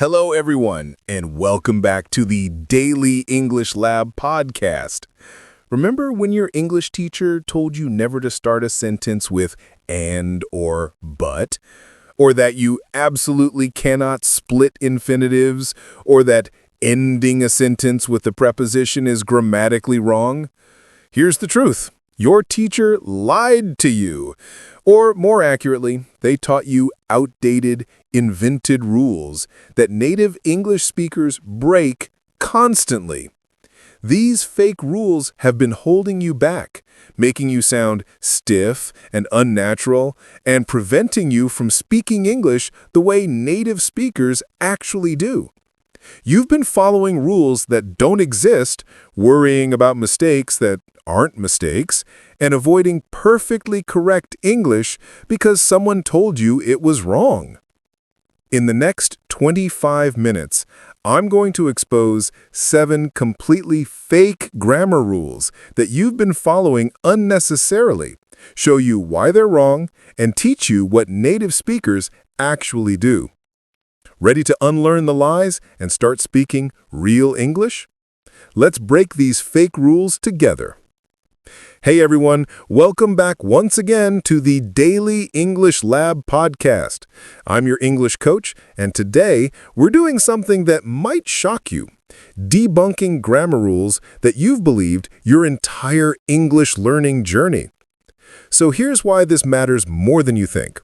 Hello, everyone, and welcome back to the Daily English Lab podcast. Remember when your English teacher told you never to start a sentence with and or but? Or that you absolutely cannot split infinitives? Or that ending a sentence with a preposition is grammatically wrong? Here's the truth. Your teacher lied to you. Or more accurately, they taught you outdated, invented rules that native English speakers break constantly. These fake rules have been holding you back, making you sound stiff and unnatural, and preventing you from speaking English the way native speakers actually do. You've been following rules that don't exist, worrying about mistakes that aren't mistakes, and avoiding perfectly correct English because someone told you it was wrong. In the next 25 minutes, I'm going to expose 7 completely fake grammar rules that you've been following unnecessarily, show you why they're wrong, and teach you what native speakers actually do. Ready to unlearn the lies and start speaking real English? Let's break these fake rules together. Hey everyone, welcome back once again to the Daily English Lab podcast. I'm your English coach, and today we're doing something that might shock you, debunking grammar rules that you've believed your entire English learning journey. So here's why this matters more than you think.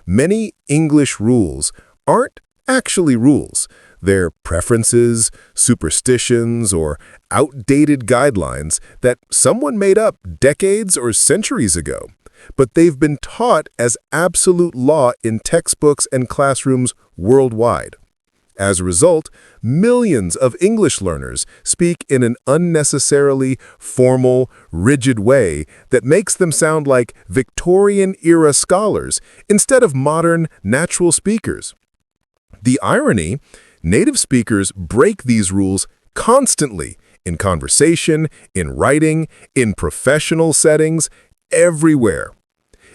Many English rules aren't actually rules. They're preferences, superstitions, or outdated guidelines that someone made up decades or centuries ago. But they've been taught as absolute law in textbooks and classrooms worldwide. As a result, millions of English learners speak in an unnecessarily formal, rigid way that makes them sound like Victorian-era scholars instead of modern, natural speakers. The irony: native speakers break these rules constantly in conversation, in writing, in professional settings, everywhere.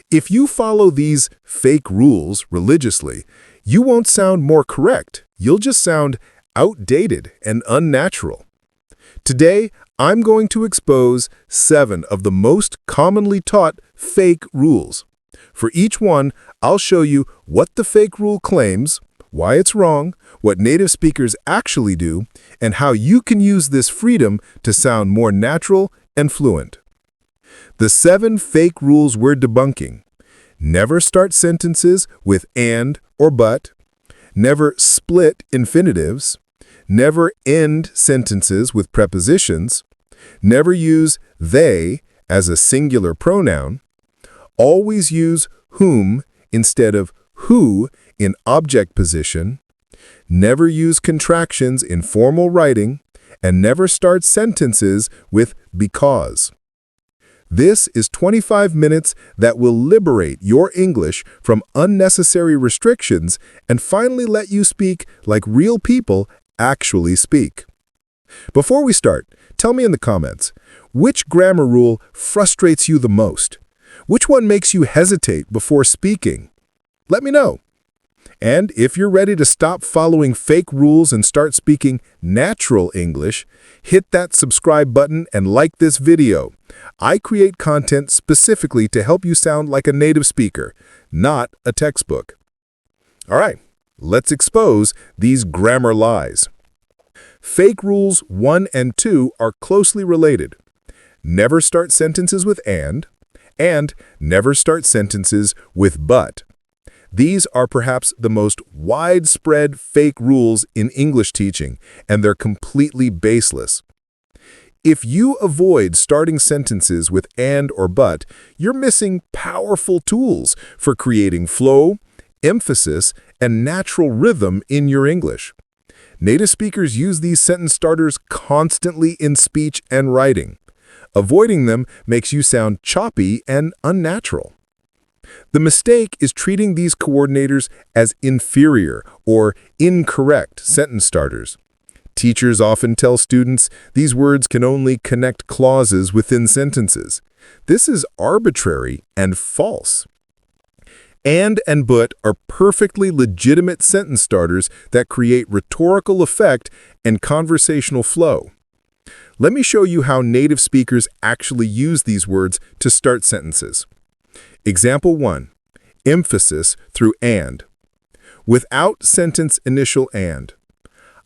If you follow these fake rules religiously, you won't sound more correct. You'll just sound outdated and unnatural. Today, I'm going to expose 7 of the most commonly taught fake rules. For each one, I'll show you what the fake rule claims, why it's wrong, what native speakers actually do, and how you can use this freedom to sound more natural and fluent. The 7 fake rules we're debunking: never start sentences with and or but, never split infinitives, never end sentences with prepositions, never use they as a singular pronoun, always use whom instead of who in object position, never use contractions in formal writing, and never start sentences with because. This is 25 minutes that will liberate your English from unnecessary restrictions and finally let you speak like real people actually speak. Before we start, tell me in the comments, which grammar rule frustrates you the most? Which one makes you hesitate before speaking? Let me know. And if you're ready to stop following fake rules and start speaking natural English, hit that subscribe button and like this video. I create content specifically to help you sound like a native speaker, not a textbook. All right, let's expose these grammar lies. Fake rules 1 and 2 are closely related. Never start sentences with and never start sentences with but. These are perhaps the most widespread fake rules in English teaching, and they're completely baseless. If you avoid starting sentences with and or but, you're missing powerful tools for creating flow, emphasis, and natural rhythm in your English. Native speakers use these sentence starters constantly in speech and writing. Avoiding them makes you sound choppy and unnatural. The mistake is treating these coordinators as inferior or incorrect sentence starters. Teachers often tell students these words can only connect clauses within sentences. This is arbitrary and false. And but are perfectly legitimate sentence starters that create rhetorical effect and conversational flow. Let me show you how native speakers actually use these words to start sentences. Example 1. Emphasis through and. Without sentence initial and.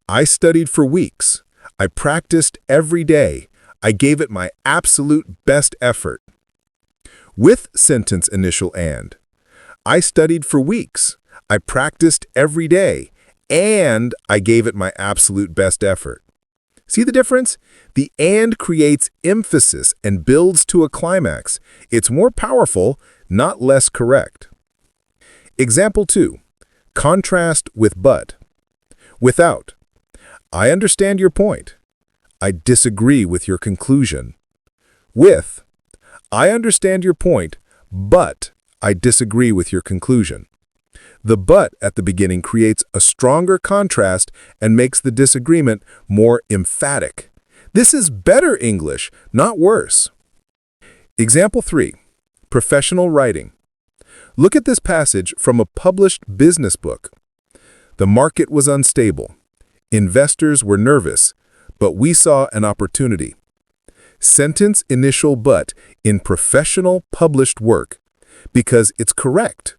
I studied for weeks. I practiced every day. I gave it my absolute best effort. With sentence initial and. I studied for weeks. I practiced every day. And I gave it my absolute best effort. See the difference? The and creates emphasis and builds to a climax. It's more powerful, not less correct. Example 2. Contrast with but. Without. I understand your point. I disagree with your conclusion. With. I understand your point, but I disagree with your conclusion. The but at the beginning creates a stronger contrast and makes the disagreement more emphatic. This is better English, not worse. Example 3. Professional writing. Look at this passage from a published business book. The market was unstable. Investors were nervous, but we saw an opportunity. Sentence initial but in professional published work because it's correct.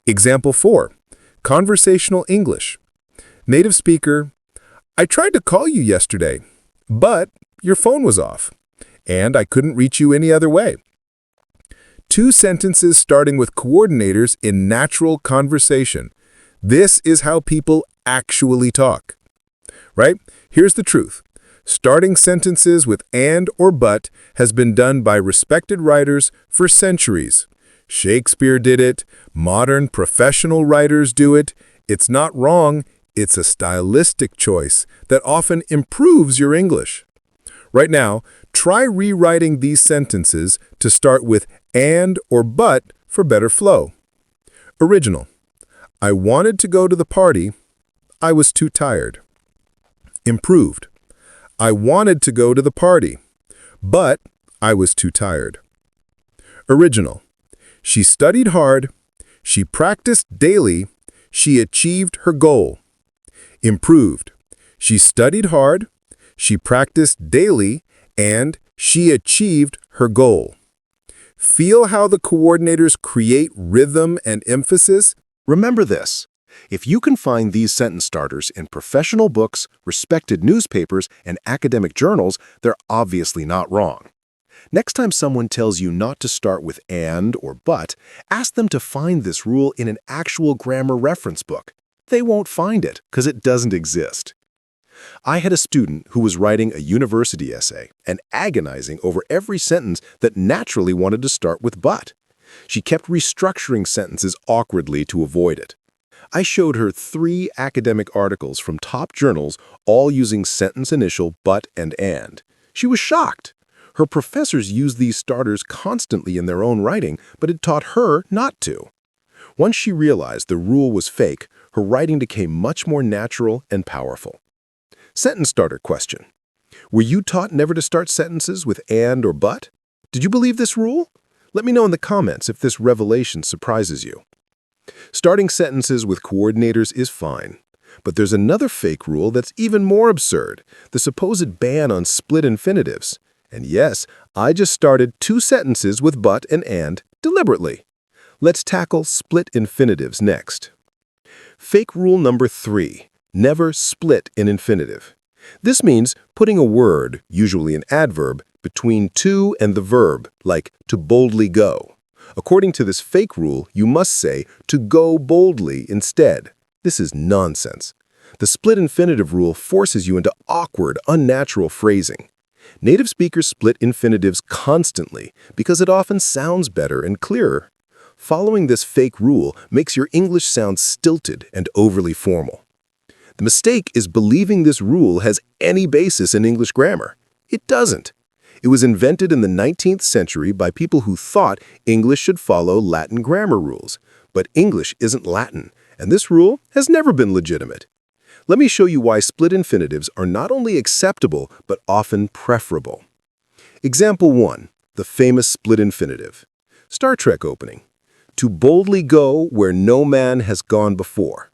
Example 4. Conversational English. Native speaker, I tried to call you yesterday, but your phone was off, and I couldn't reach you any other way. Two sentences starting with coordinators in natural conversation. This is how people actually talk. Right? Here's the truth. Starting sentences with and or but has been done by respected writers for centuries. Shakespeare did it. Modern professional writers do it. It's not wrong. It's a stylistic choice that often improves your English. Right now, try rewriting these sentences to start with and or but for better flow. Original. I wanted to go to the party. I was too tired. Improved. I wanted to go to the party, but I was too tired. Original. She studied hard. She practiced daily. She achieved her goal. Improved. She studied hard. She practiced daily, and she achieved her goal. Feel how the coordinators create rhythm and emphasis? Remember this. If you can find these sentence starters in professional books, respected newspapers, and academic journals, they're obviously not wrong. Next time someone tells you not to start with and or but, ask them to find this rule in an actual grammar reference book. They won't find it because it doesn't exist. I had a student who was writing a university essay and agonizing over every sentence that naturally wanted to start with but. She kept restructuring sentences awkwardly to avoid it. I showed her 3 academic articles from top journals, all using sentence initial but and. She was shocked. Her professors used these starters constantly in their own writing, but it taught her not to. Once she realized the rule was fake, her writing became much more natural and powerful. Sentence starter question. Were you taught never to start sentences with and or but? Did you believe this rule? Let me know in the comments if this revelation surprises you. Starting sentences with coordinators is fine, but there's another fake rule that's even more absurd, the supposed ban on split infinitives. And yes, I just started 2 sentences with but and deliberately. Let's tackle split infinitives next. Fake rule number 3, never split an infinitive. This means putting a word, usually an adverb, between to and the verb, like to boldly go. According to this fake rule, you must say to go boldly instead. This is nonsense. The split infinitive rule forces you into awkward, unnatural phrasing. Native speakers split infinitives constantly because it often sounds better and clearer. Following this fake rule makes your English sound stilted and overly formal. The mistake is believing this rule has any basis in English grammar. It doesn't. It was invented in the 19th century by people who thought English should follow Latin grammar rules. But English isn't Latin, and this rule has never been legitimate. Let me show you why split infinitives are not only acceptable, but often preferable. Example 1, the famous split infinitive. Star Trek opening. To boldly go where no man has gone before.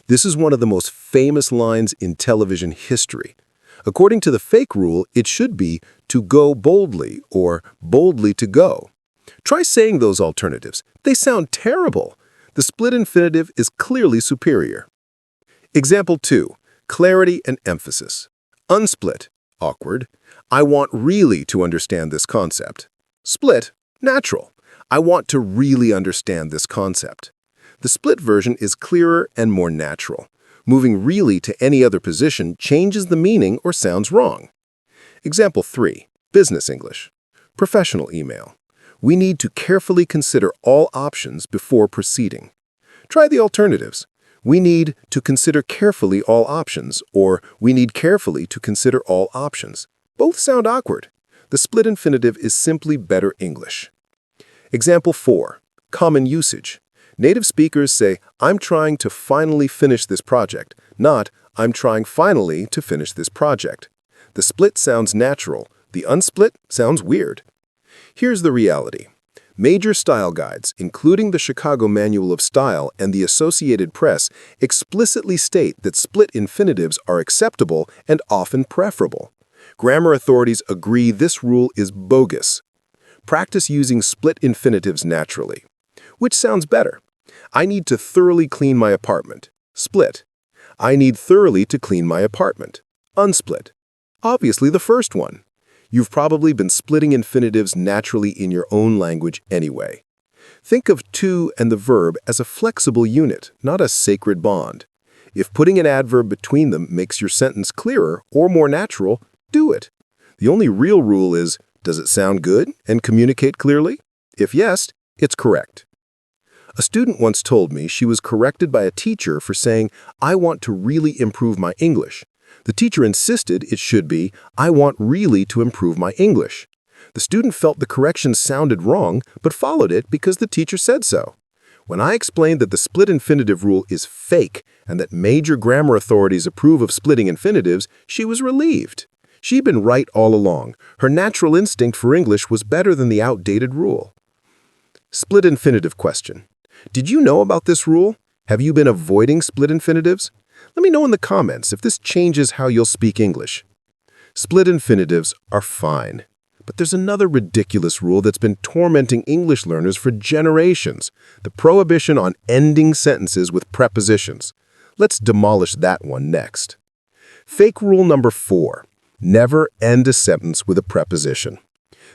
This is one of the most famous lines in television history. According to the fake rule, it should be to go boldly or boldly to go. Try saying those alternatives. They sound terrible. The split infinitive is clearly superior. Example 2. Clarity and emphasis. Unsplit, awkward. I want really to understand this concept. Split, natural. I want to really understand this concept. The split version is clearer and more natural. Moving really to any other position changes the meaning or sounds wrong. Example 3. Business English. Professional email. We need to carefully consider all options before proceeding. Try the alternatives. We need to consider carefully all options, or we need carefully to consider all options. Both sound awkward. The split infinitive is simply better English. Example 4. Common usage. Native speakers say, I'm trying to finally finish this project, not, I'm trying finally to finish this project. The split sounds natural. The unsplit sounds weird. Here's the reality. Major style guides, including the Chicago Manual of Style and the Associated Press, explicitly state that split infinitives are acceptable and often preferable. Grammar authorities agree this rule is bogus. Practice using split infinitives naturally. Which sounds better? I need to thoroughly clean my apartment. Split. I need thoroughly to clean my apartment. Unsplit. Obviously the first one. You've probably been splitting infinitives naturally in your own language anyway. Think of to and the verb as a flexible unit, not a sacred bond. If putting an adverb between them makes your sentence clearer or more natural, do it. The only real rule is, does it sound good and communicate clearly? If yes, it's correct. A student once told me she was corrected by a teacher for saying, I want to really improve my English. The teacher insisted it should be, I want really to improve my English. The student felt the correction sounded wrong, but followed it because the teacher said so. When I explained that the split infinitive rule is fake and that major grammar authorities approve of splitting infinitives, she was relieved. She'd been right all along. Her natural instinct for English was better than the outdated rule. Split infinitive question. Did you know about this rule? Have you been avoiding split infinitives? Let me know in the comments if this changes how you'll speak English. Split infinitives are fine. But there's another ridiculous rule that's been tormenting English learners for generations, the prohibition on ending sentences with prepositions. Let's demolish that one next. Fake rule number 4. Never end a sentence with a preposition.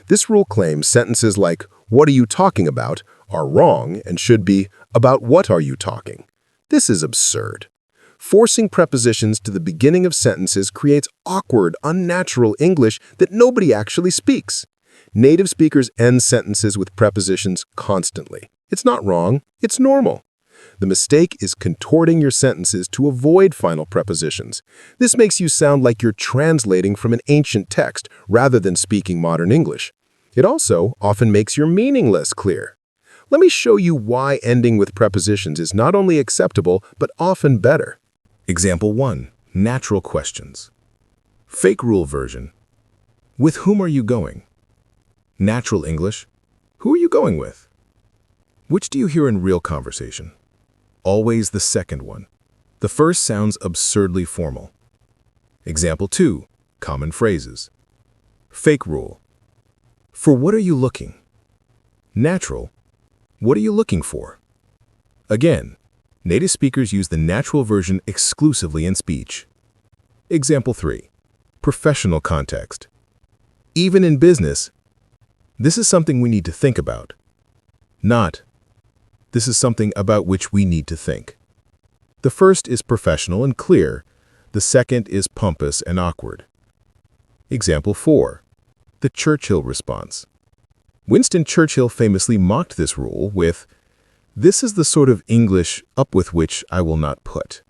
This rule claims sentences like, what are you talking about, are wrong and should be, about what are you talking? This is absurd. Forcing prepositions to the beginning of sentences creates awkward, unnatural English that nobody actually speaks. Native speakers end sentences with prepositions constantly. It's not wrong, it's normal. The mistake is contorting your sentences to avoid final prepositions. This makes you sound like you're translating from an ancient text rather than speaking modern English. It also often makes your meaning less clear. Let me show you why ending with prepositions is not only acceptable, but often better. Example 1. Natural questions. Fake rule version. With whom are you going? Natural English. Who are you going with? Which do you hear in real conversation? Always the second one. The first sounds absurdly formal. Example 2. Common phrases. Fake rule. For what are you looking? Natural. What are you looking for? Again, native speakers use the natural version exclusively in speech. Example 3. Professional context. Even in business, this is something we need to think about. Not, this is something about which we need to think. The first is professional and clear. The second is pompous and awkward. Example 4. The Churchill response. Winston Churchill famously mocked this rule with, this is the sort of English up with which I will not put.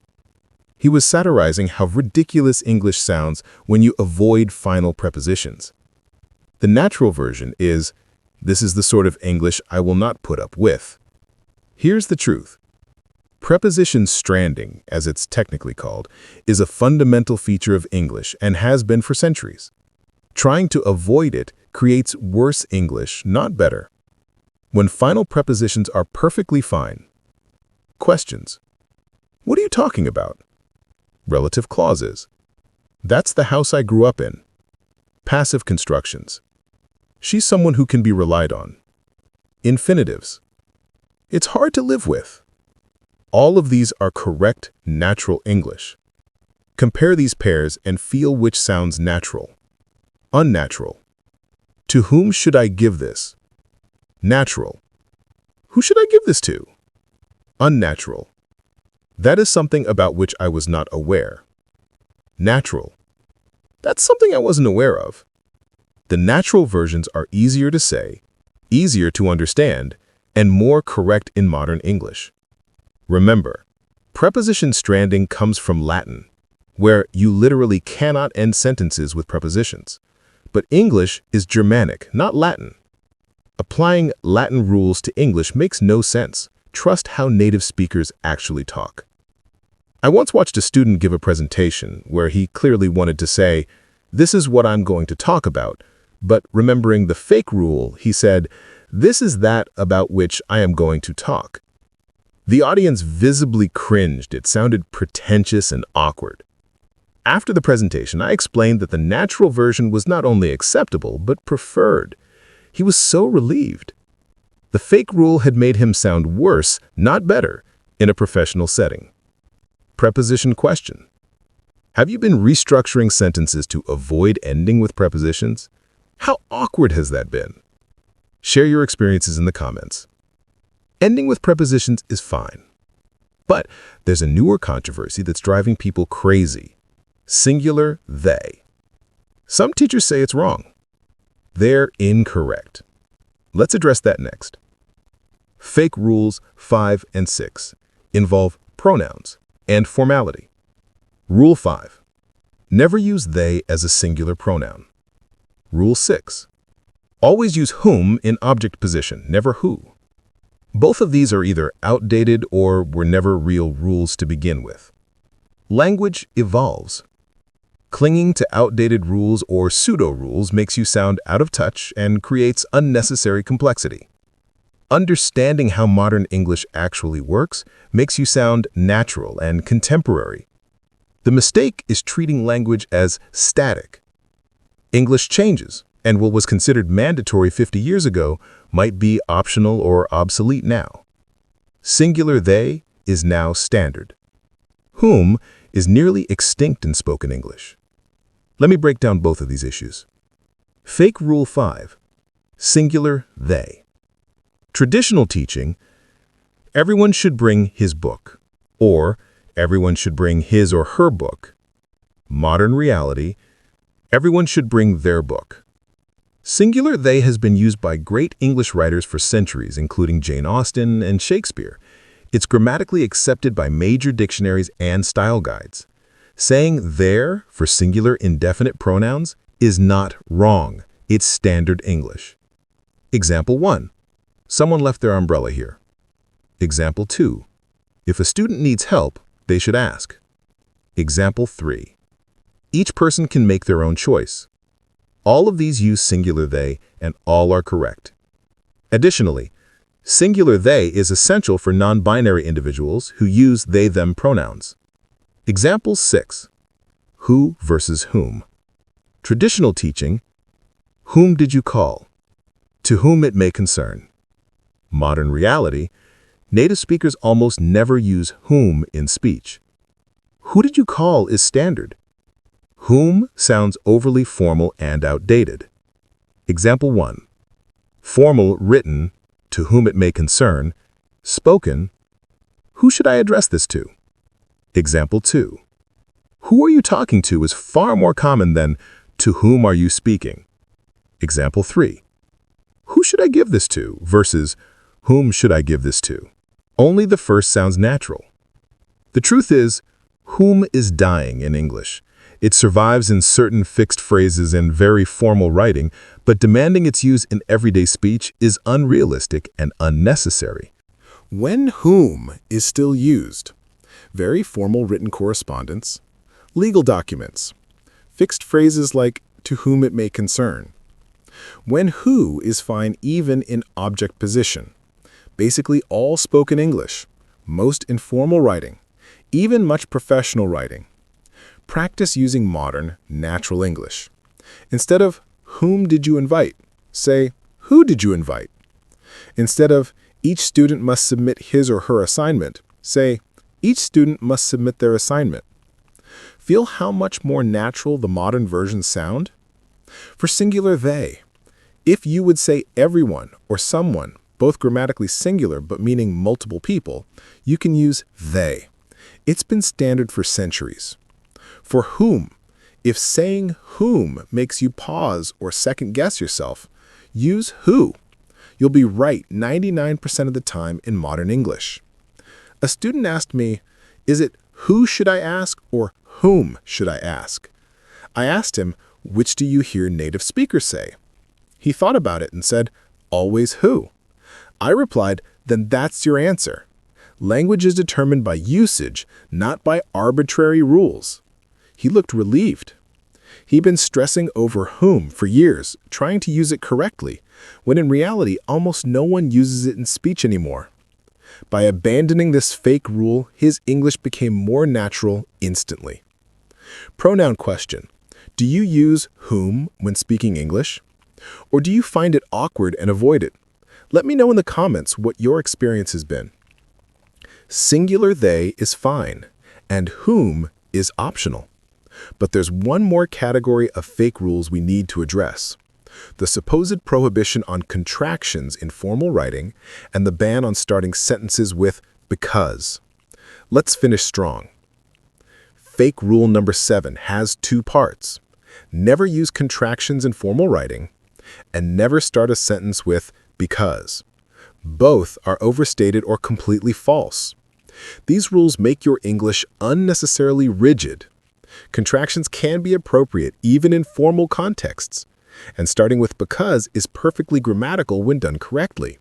He was satirizing how ridiculous English sounds when you avoid final prepositions. The natural version is, this is the sort of English I will not put up with. Here's the truth. Preposition stranding, as it's technically called, is a fundamental feature of English and has been for centuries. Trying to avoid it creates worse English, not better. when final prepositions are perfectly fine. Questions. What are you talking about? Relative clauses. That's the house I grew up in. Passive constructions. She's someone who can be relied on. Infinitives. It's hard to live with. All of these are correct, natural English. Compare these pairs and feel which sounds natural. Unnatural. To whom should I give this? Natural. Who should I give this to? Unnatural. That is something about which I was not aware. Natural. That's something I wasn't aware of. The natural versions are easier to say, easier to understand, and more correct in modern English. Remember, preposition stranding comes from Latin, where you literally cannot end sentences with prepositions. But English is Germanic, not Latin. Applying Latin rules to English makes no sense. Trust how native speakers actually talk. I once watched a student give a presentation where he clearly wanted to say, "This is what I'm going to talk about," but remembering the fake rule, he said, "This is that about which I am going to talk." The audience visibly cringed. It sounded pretentious and awkward. After the presentation, I explained that the natural version was not only acceptable, but preferred. He was so relieved. The fake rule had made him sound worse, not better, in a professional setting. Preposition question. Have you been restructuring sentences to avoid ending with prepositions? How awkward has that been? Share your experiences in the comments. Ending with prepositions is fine. But there's a newer controversy that's driving people crazy. Singular they. Some teachers say it's wrong. They're incorrect. Let's address that next. Fake rules 5 and 6 involve pronouns and formality. Rule 5. Never use they as a singular pronoun. Rule 6. Always use whom in object position, never who. Both of these are either outdated or were never real rules to begin with. Language evolves. Clinging to outdated rules or pseudo-rules makes you sound out of touch and creates unnecessary complexity. Understanding how modern English actually works makes you sound natural and contemporary. The mistake is treating language as static. English changes, and what was considered mandatory 50 years ago might be optional or obsolete now. Singular they is now standard. Whom is nearly extinct in spoken English. Let me break down both of these issues. Fake Rule 5. Singular they. Traditional teaching, everyone should bring his book, or everyone should bring his or her book. Modern reality, everyone should bring their book. Singular they has been used by great English writers for centuries, including Jane Austen and Shakespeare. It's grammatically accepted by major dictionaries and style guides. Saying their for singular indefinite pronouns is not wrong. It's standard English. Example 1. Someone left their umbrella here. Example 2. If a student needs help, they should ask. Example 3. Each person can make their own choice. All of these use singular they, and all are correct. Additionally, singular they is essential for non-binary individuals who use they-them pronouns. Example 6. Who versus whom. Traditional teaching, whom did you call? To whom it may concern. Modern reality, native speakers almost never use whom in speech. Who did you call is standard. Whom sounds overly formal and outdated. Example 1. Formal written, to whom it may concern. Spoken, who should I address this to? Example 2. Who are you talking to is far more common than to whom are you speaking? Example 3. Who should I give this to versus whom should I give this to? Only the first sounds natural. The truth is, whom is dying in English. It survives in certain fixed phrases and very formal writing, but demanding its use in everyday speech is unrealistic and unnecessary. When whom is still used? Very formal written correspondence, legal documents, fixed phrases like to whom it may concern. When who is fine even in object position. Basically all spoken English, most informal writing, even much professional writing. Practice using modern, natural English. Instead of whom did you invite, say who did you invite? Instead of each student must submit his or her assignment, say each student must submit their assignment. Feel how much more natural the modern versions sound? For singular they, if you would say everyone or someone, both grammatically singular but meaning multiple people, you can use they. It's been standard for centuries. For whom, if saying whom makes you pause or second guess yourself, use who. You'll be right 99% of the time in modern English. A student asked me, is it who should I ask or whom should I ask? I asked him, which do you hear native speakers say? He thought about it and said, always who. I replied, then that's your answer. Language is determined by usage, not by arbitrary rules. He looked relieved. He'd been stressing over whom for years, trying to use it correctly, when in reality almost no one uses it in speech anymore. By abandoning this fake rule, his English became more natural instantly. Pronoun question. Do you use whom when speaking English? Or do you find it awkward and avoid it? Let me know in the comments what your experience has been. Singular they is fine, and whom is optional. But there's one more category of fake rules we need to address. The supposed prohibition on contractions in formal writing and the ban on starting sentences with because. Let's finish strong. Fake rule number 7 has 2 parts. Never use contractions in formal writing, and never start a sentence with because. Both are overstated or completely false. These rules make your English unnecessarily rigid. Contractions can be appropriate even in formal contexts, and starting with because is perfectly grammatical when done correctly.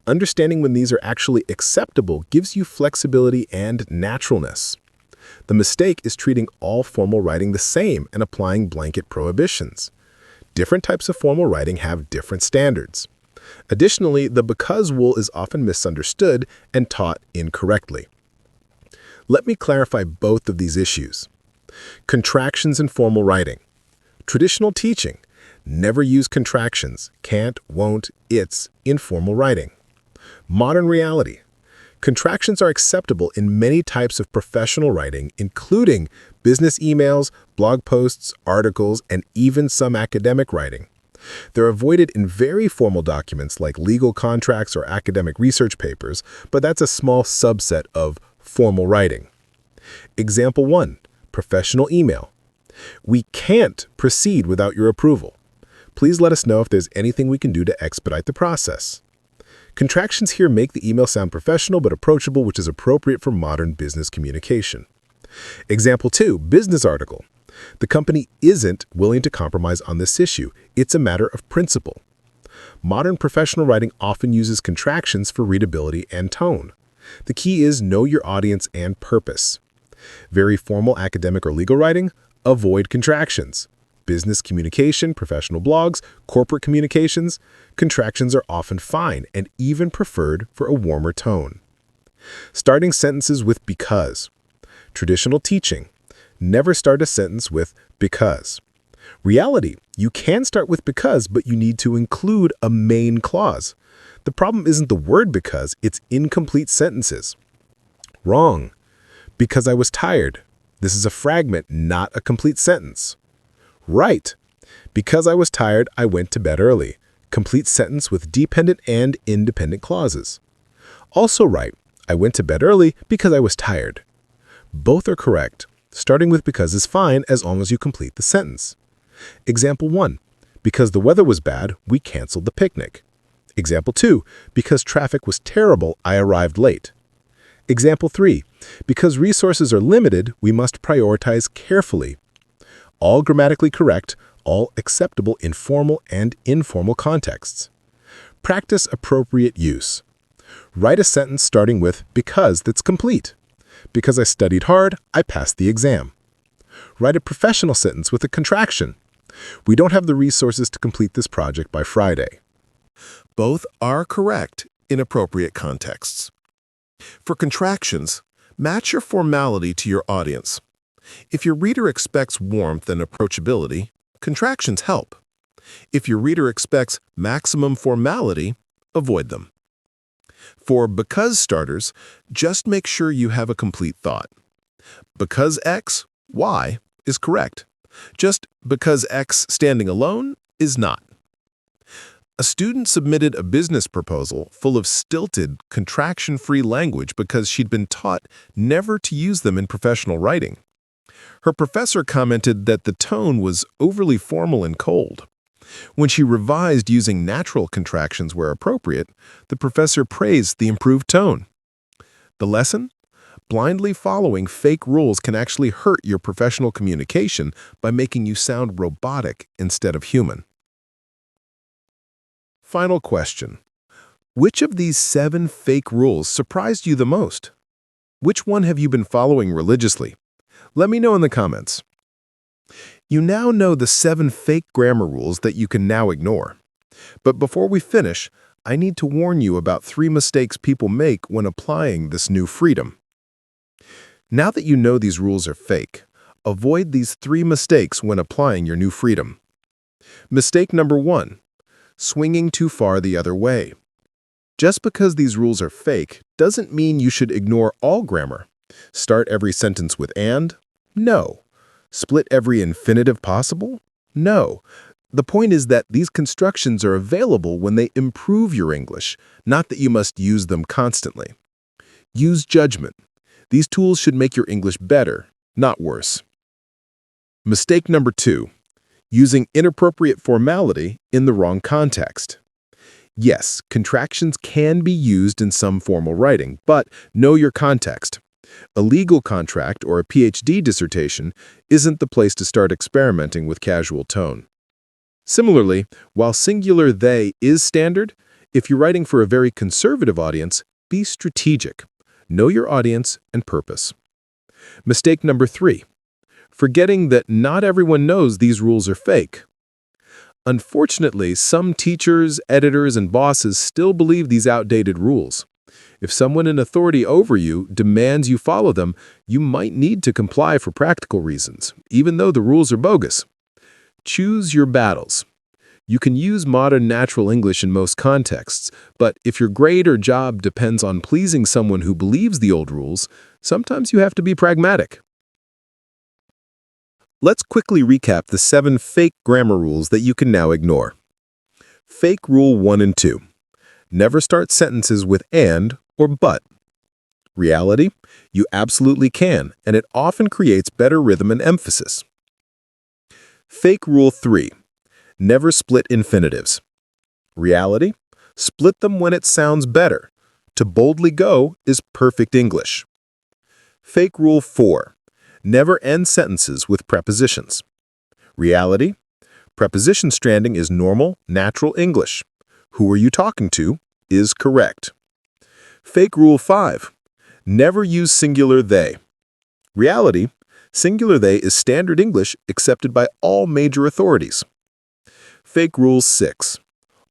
Understanding when these are actually acceptable gives you flexibility and naturalness. The mistake is treating all formal writing the same and applying blanket prohibitions. Different types of formal writing have different standards. Additionally, the because rule is often misunderstood and taught incorrectly. Let me clarify both of these issues. Contractions in formal writing. Traditional teaching. Never use contractions, can't, won't, it's in formal writing. Modern reality. Contractions are acceptable in many types of professional writing, including business emails, blog posts, articles, and even some academic writing. They're avoided in very formal documents like legal contracts or academic research papers, but that's a small subset of formal writing. Example 1, professional email. We can't proceed without your approval. Please let us know if there's anything we can do to expedite the process. Contractions here make the email sound professional but approachable, which is appropriate for modern business communication. Example 2, business article. The company isn't willing to compromise on this issue. It's a matter of principle. Modern professional writing often uses contractions for readability and tone. The key is know your audience and purpose. Very formal academic or legal writing, avoid contractions. Business communication, professional blogs, corporate communications, contractions are often fine and even preferred for a warmer tone. Starting sentences with because. Traditional teaching. Never start a sentence with because. Reality, you can start with because, but you need to include a main clause. The problem isn't the word because, it's incomplete sentences. Wrong. Because I was tired. This is a fragment, not a complete sentence. Right. Because I was tired, I went to bed early. Complete sentence with dependent and independent clauses. Also right. I went to bed early because I was tired. Both are correct. Starting with because is fine as long as you complete the sentence. Example 1. Because the weather was bad, we canceled the picnic. Example 2. Because traffic was terrible, I arrived late. Example 3. Because resources are limited, we must prioritize carefully. All grammatically correct, all acceptable in formal and informal contexts. Practice appropriate use. Write a sentence starting with because that's complete. Because I studied hard, I passed the exam. Write a professional sentence with a contraction. We don't have the resources to complete this project by Friday. Both are correct in appropriate contexts. For contractions, match your formality to your audience. If your reader expects warmth and approachability, contractions help. If your reader expects maximum formality, avoid them. For because starters, just make sure you have a complete thought. Because X, Y is correct. Just because X standing alone is not. A student submitted a business proposal full of stilted, contraction-free language because she'd been taught never to use them in professional writing. Her professor commented that the tone was overly formal and cold. When she revised using natural contractions where appropriate, the professor praised the improved tone. The lesson? Blindly following fake rules can actually hurt your professional communication by making you sound robotic instead of human. Final question. Which of these 7 fake rules surprised you the most? Which one have you been following religiously? Let me know in the comments. You now know the 7 fake grammar rules that you can now ignore. But before we finish, I need to warn you about 3 mistakes people make when applying this new freedom. Now that you know these rules are fake, avoid these 3 mistakes when applying your new freedom. Mistake number 1. Swinging too far the other way. Just because these rules are fake doesn't mean you should ignore all grammar. Start every sentence with and? No. Split every infinitive possible? No. The point is that these constructions are available when they improve your English, not that you must use them constantly. Use judgment. These tools should make your English better, not worse. Mistake number 2. Using inappropriate formality in the wrong context. Yes, contractions can be used in some formal writing, but know your context. A legal contract or a PhD dissertation isn't the place to start experimenting with casual tone. Similarly, while singular they is standard, if you're writing for a very conservative audience, be strategic. Know your audience and purpose. Mistake number 3. Forgetting that not everyone knows these rules are fake. Unfortunately, some teachers, editors, and bosses still believe these outdated rules. If someone in authority over you demands you follow them, you might need to comply for practical reasons, even though the rules are bogus. Choose your battles. You can use modern natural English in most contexts, but if your grade or job depends on pleasing someone who believes the old rules, sometimes you have to be pragmatic. Let's quickly recap the 7 fake grammar rules that you can now ignore. Fake rule 1 and 2. Never start sentences with and or but. Reality? You absolutely can, and it often creates better rhythm and emphasis. Fake rule 3. Never split infinitives. Reality? Split them when it sounds better. To boldly go is perfect English. Fake rule 4. Never end sentences with prepositions. Reality? Preposition stranding is normal, natural English. Who are you talking to is correct. Fake rule 5. Never use singular they. Reality? Singular they is standard English accepted by all major authorities. Fake rule 6.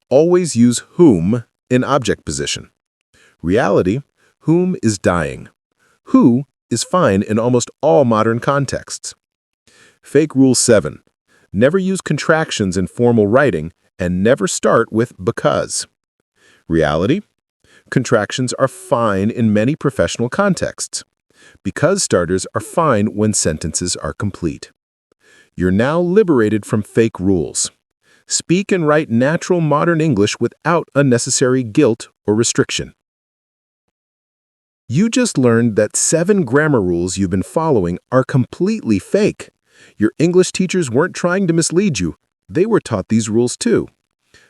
Always use whom in object position. Reality? Whom is dying. Who is fine in almost all modern contexts. Fake rule 7. Never use contractions in formal writing and never start with because. Reality? Contractions are fine in many professional contexts. Because starters are fine when sentences are complete. You're now liberated from fake rules. Speak and write natural modern English without unnecessary guilt or restriction. You just learned that 7 grammar rules you've been following are completely fake. Your English teachers weren't trying to mislead you. They were taught these rules too.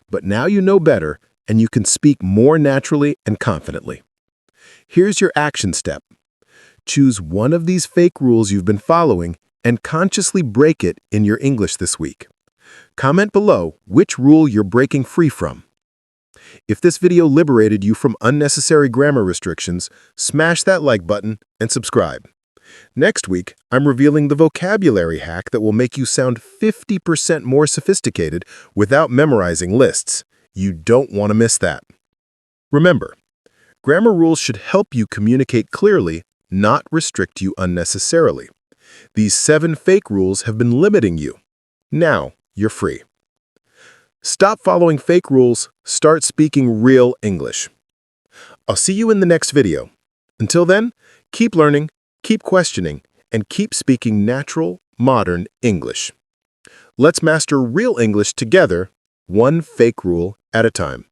But now you know better, and you can speak more naturally and confidently. Here's your action step. Choose one of these fake rules you've been following and consciously break it in your English this week. Comment below which rule you're breaking free from. If this video liberated you from unnecessary grammar restrictions, smash that like button and subscribe. Next week, I'm revealing the vocabulary hack that will make you sound 50% more sophisticated without memorizing lists. You don't want to miss that. Remember, grammar rules should help you communicate clearly, not restrict you unnecessarily. These 7 fake rules have been limiting you. Now, you're free. Stop following fake rules, start speaking real English. I'll see you in the next video. Until then, keep learning, keep questioning, and keep speaking natural, modern English. Let's master real English together, one fake rule at a time.